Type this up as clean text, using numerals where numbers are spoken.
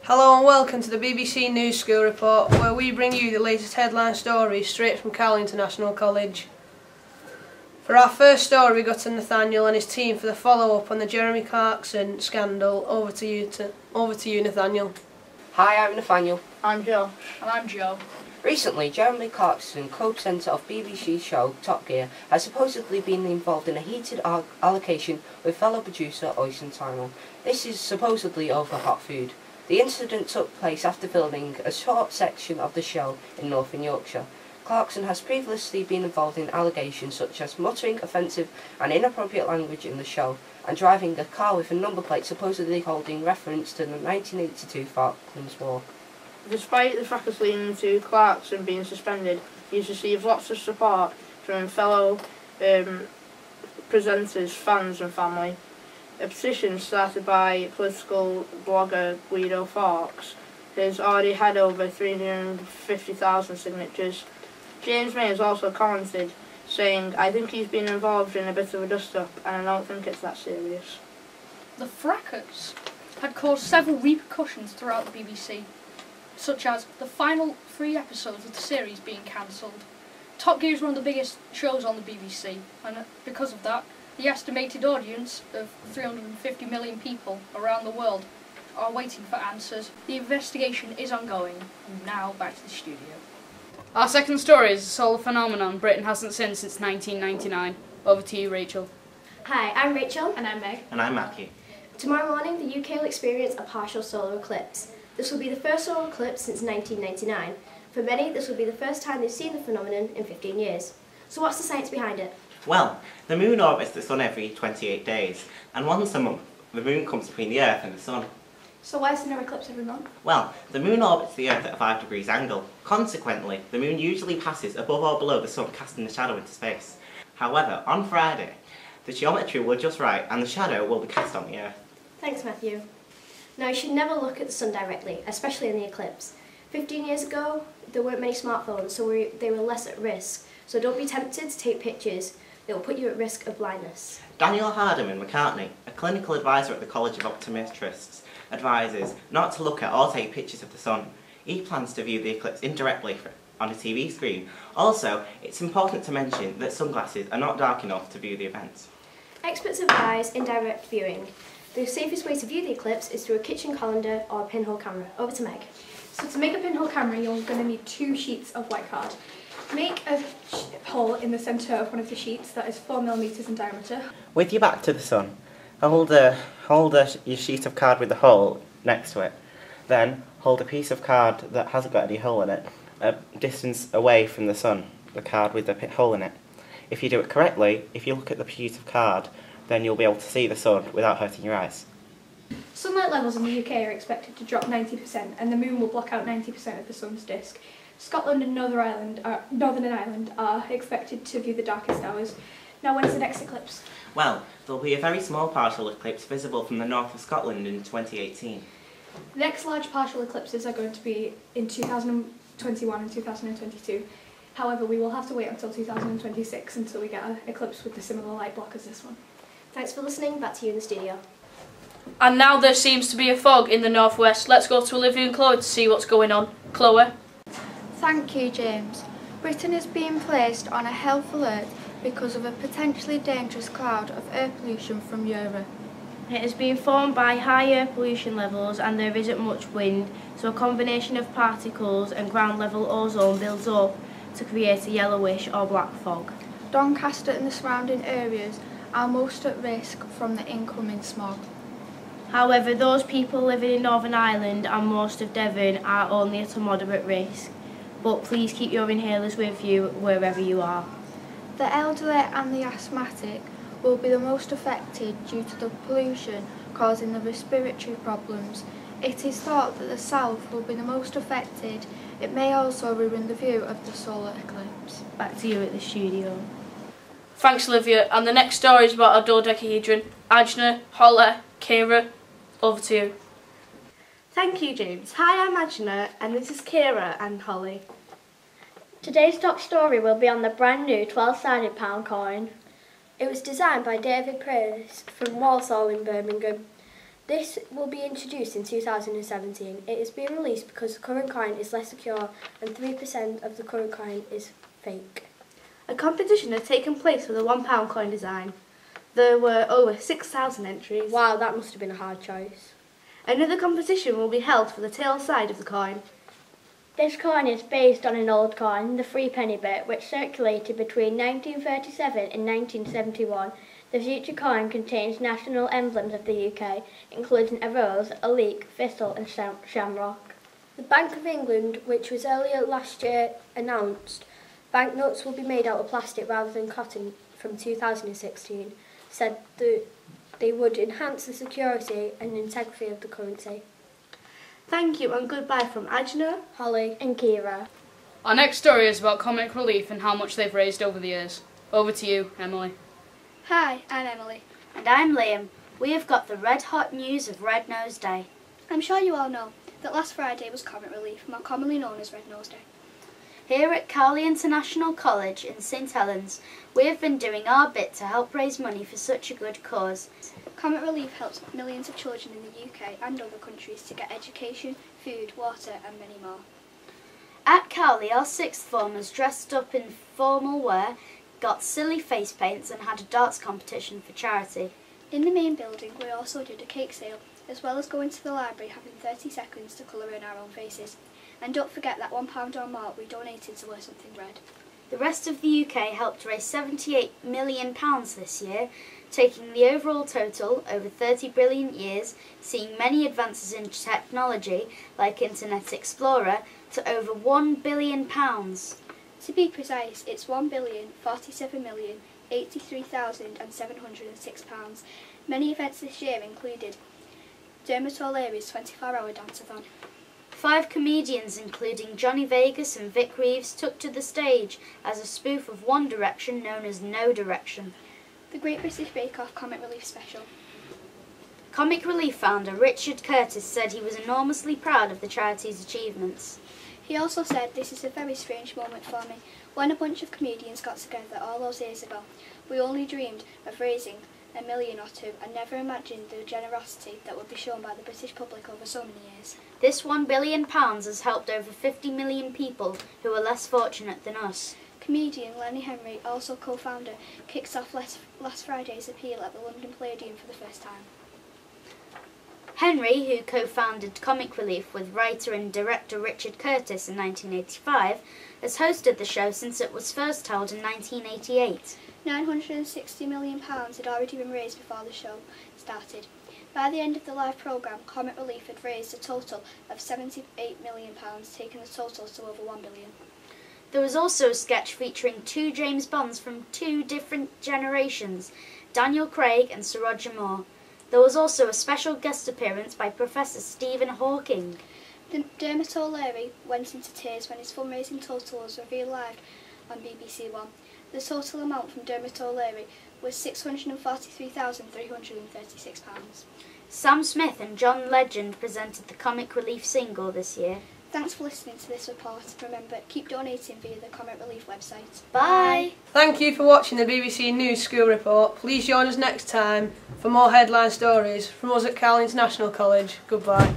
Hello and welcome to the BBC News School Report, where we bring you the latest headline stories straight from Cowley International College. For our first story, we got to Nathaniel and his team for the follow-up on the Jeremy Clarkson scandal. Over to you, Nathaniel. Hi, I'm Nathaniel. I'm Joe. And I'm Joe. Recently, Jeremy Clarkson, co-presenter of BBC's show Top Gear, has supposedly been involved in a heated altercation with fellow producer St Helens. This is supposedly over hot food. The incident took place after filming a short section of the show in northern Yorkshire. Clarkson has previously been involved in allegations such as muttering offensive and inappropriate language in the show and driving a car with a number plate supposedly holding reference to the 1982 Falklands War. Despite the fracas leading to Clarkson being suspended, he's received lots of support from fellow presenters, fans and family. A petition started by political blogger Guido Fawkes has already had over 350,000 signatures. James May has also commented, saying, "I think he's been involved in a bit of a dust-up and I don't think it's that serious." The fracas had caused several repercussions throughout the BBC, such as the final 3 episodes of the series being cancelled. Top Gear is one of the biggest shows on the BBC, and because of that, the estimated audience of 350 million people around the world are waiting for answers. The investigation is ongoing, and now back to the studio. Our second story is a solar phenomenon Britain hasn't seen since 1999. Over to you, Rachel. Hi, I'm Rachel. And I'm Meg. And I'm Matthew. Tomorrow morning, the UK will experience a partial solar eclipse. This will be the first solar eclipse since 1999. For many, this will be the first time they've seen the phenomenon in 15 years. So what's the science behind it? Well, the moon orbits the sun every 28 days, and once a month, the moon comes between the Earth and the sun. So why is there no eclipse every month? Well, the moon orbits the Earth at a 5 degrees angle. Consequently, the moon usually passes above or below the sun, casting a shadow into space. However, on Friday, the geometry will just right, and the shadow will be cast on the Earth. Thanks, Matthew. Now, you should never look at the sun directly, especially in the eclipse. 15 years ago, there weren't many smartphones, so they were less at risk. So don't be tempted to take pictures. It will put you at risk of blindness. Daniel Hardiman McCartney, a clinical advisor at the College of Optometrists, advises not to look at or take pictures of the sun. He plans to view the eclipse indirectly on a TV screen. Also, it's important to mention that sunglasses are not dark enough to view the events. Experts advise indirect viewing. The safest way to view the eclipse is through a kitchen colander or a pinhole camera. Over to Meg. So to make a pinhole camera, you're going to need 2 sheets of white card. Make a hole in the centre of one of the sheets that is 4mm in diameter. With your back to the sun, hold your sheet of card with the hole next to it. Then hold a piece of card that hasn't got any hole in it, a distance away from the sun, the card with the hole in it. If you do it correctly, if you look at the piece of card, then you'll be able to see the sun without hurting your eyes. Sunlight levels in the UK are expected to drop 90%, and the moon will block out 90% of the sun's disk. Scotland and Northern Ireland are expected to view the darkest hours. Now, when's the next eclipse? Well, there'll be a very small partial eclipse visible from the north of Scotland in 2018. The next large partial eclipses are going to be in 2021 and 2022. However, we will have to wait until 2026 until we get an eclipse with a similar light block as this one. Thanks for listening. Back to you in the studio. And now there seems to be a fog in the northwest. Let's go to Olivia and Chloe to see what's going on. Chloe? Thank you, James. Britain is being placed on a health alert because of a potentially dangerous cloud of air pollution from Europe. It has been formed by high air pollution levels and there isn't much wind, so a combination of particles and ground level ozone builds up to create a yellowish or black fog. Doncaster and the surrounding areas are most at risk from the incoming smog. However, those people living in Northern Ireland and most of Devon are only at a moderate risk, but please keep your inhalers with you wherever you are. The elderly and the asthmatic will be the most affected due to the pollution causing the respiratory problems. It is thought that the south will be the most affected. It may also ruin the view of the solar eclipse. Back to you at the studio. Thanks, Olivia. And the next story is about a dodecahedron. Ajna, Holla, Kira, over to you. Thank you, James. Hi, I'm Ajna, and this is Kira and Holly. Today's top story will be on the brand new 12-sided pound coin. It was designed by David Price from Walsall in Birmingham. This will be introduced in 2017. It is being released because the current coin is less secure and 3% of the current coin is fake. A competition has taken place for the £1 coin design. There were over 6,000 entries. Wow, that must have been a hard choice. Another competition will be held for the tail side of the coin. This coin is based on an old coin, the 3-penny bit, which circulated between 1937 and 1971. The future coin contains national emblems of the UK, including a rose, a leek, thistle and shamrock. The Bank of England, which was earlier last year announced banknotes will be made out of plastic rather than cotton from 2016, said that they would enhance the security and integrity of the currency. Thank you and goodbye from Ajna, Holly and Kira. Our next story is about Comic Relief and how much they've raised over the years. Over to you, Emily. Hi, I'm Emily. And I'm Liam. We have got the red hot news of Red Nose Day. I'm sure you all know that last Friday was Comic Relief, more commonly known as Red Nose Day. Here at Cowley International College in St Helens, we have been doing our bit to help raise money for such a good cause. Comic Relief helps millions of children in the UK and other countries to get education, food, water and many more. At Cowley, our sixth formers dressed up in formal wear, got silly face paints and had a darts competition for charity. In the main building we also did a cake sale, as well as going to the library having 30 seconds to colour in our own faces. And don't forget that £1 or more we donated to Wear Something Red. The rest of the UK helped raise £78 million this year, taking the overall total, over 30 brilliant years, seeing many advances in technology, like Internet Explorer, to over £1 billion. To be precise, it's £1,047,083,706. Many events this year included Dermot O'Leary's 24-hour dance-a-thon. 5 comedians, including Johnny Vegas and Vic Reeves, took to the stage as a spoof of One Direction known as No Direction. The Great British Bake Off Comic Relief Special. Comic Relief founder Richard Curtis said he was enormously proud of the charity's achievements. He also said, "This is a very strange moment for me. When a bunch of comedians got together all those years ago, we only dreamed of raising £1 million or £2 and never imagined the generosity that would be shown by the British public over so many years. This £1 billion has helped over 50 million people who are less fortunate than us." Comedian Lenny Henry, also co-founder, kicks off last Friday's appeal at the London Palladium for the first time. Henry, who co-founded Comic Relief with writer and director Richard Curtis in 1985, has hosted the show since it was first held in 1988. £960 million had already been raised before the show started. By the end of the live programme, Comic Relief had raised a total of £78 million, taking the total to over £1 billion. There was also a sketch featuring 2 James Bonds from 2 different generations, Daniel Craig and Sir Roger Moore. There was also a special guest appearance by Professor Stephen Hawking. Dermot O'Leary went into tears when his fundraising total was revealed live on BBC One. The total amount from Dermot O'Leary was £643,336. Sam Smith and John Legend presented the Comic Relief single this year. Thanks for listening to this report. Remember, keep donating via the Comic Relief website. Bye! Thank you for watching the BBC News School Report. Please join us next time for more headline stories from us at Cowley International College. Goodbye.